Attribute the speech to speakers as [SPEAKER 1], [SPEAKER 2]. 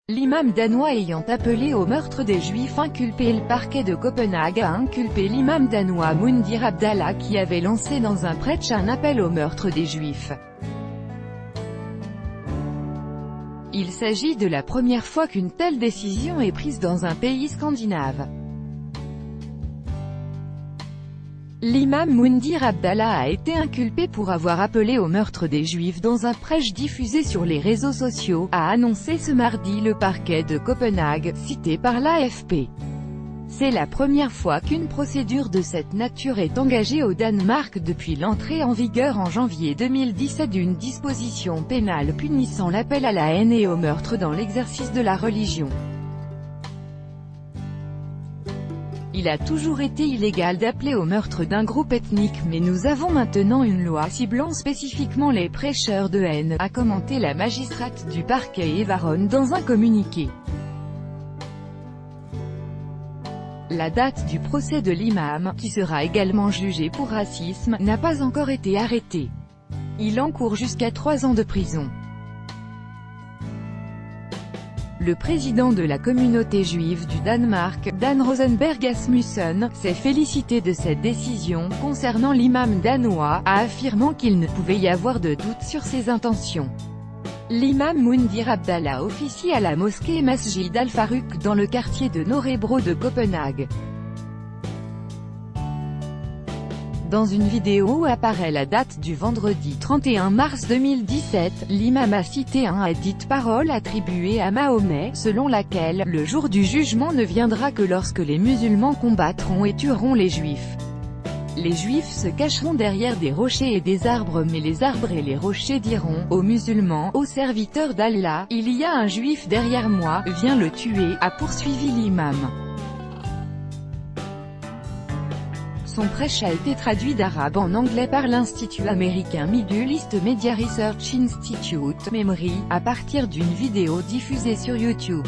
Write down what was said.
[SPEAKER 1] L'imam danois ayant appelé au meurtre des Juifs inculpés. Le parquet de Copenhague a inculpé l'imam danois Mundir Abdallah qui avait lancé dans un prêche un appel au meurtre des Juifs. Il s'agit de la première fois qu'une telle décision est prise dans un pays scandinave. L'imam Mundir Abdallah a été inculpé pour avoir appelé au meurtre des Juifs dans un prêche diffusé sur les réseaux sociaux, a annoncé ce mardi le parquet de Copenhague, cité par l'AFP. C'est la première fois qu'une procédure de cette nature est engagée au Danemark depuis l'entrée en vigueur en janvier 2017 d'une disposition pénale punissant l'appel à la haine et au meurtre dans l'exercice de la religion. Il a toujours été illégal d'appeler au meurtre d'un groupe ethnique, mais nous avons maintenant une loi ciblant spécifiquement les prêcheurs de haine, a commenté la magistrate du parquet Eva Rønn dans un communiqué. La date du procès de l'imam, qui sera également jugé pour racisme, n'a pas encore été arrêtée. Il encourt jusqu'à 3 ans de prison. Le président de la communauté juive du Danemark, Dan Rosenberg Asmussen, s'est félicité de cette décision concernant l'imam danois, affirmant qu'il ne pouvait y avoir de doute sur ses intentions. L'imam Mundir Abdallah officie à la mosquée Masjid al-Faruq dans le quartier de Nørrebro de Copenhague. Dans une vidéo où apparaît la date du vendredi 31 mars 2017, l'imam a cité un hadith parole attribué à Mahomet, selon laquelle « Le jour du jugement ne viendra que lorsque les musulmans combattront et tueront les juifs. Les juifs se cacheront derrière des rochers et des arbres mais les arbres et les rochers diront, aux musulmans, aux serviteurs d'Allah, il y a un juif derrière moi, viens le tuer », a poursuivi l'imam. Son prêche a été traduit d'arabe en anglais par l'Institut américain Middle East Media Research Institute, MEMRI, à partir d'une vidéo diffusée sur YouTube.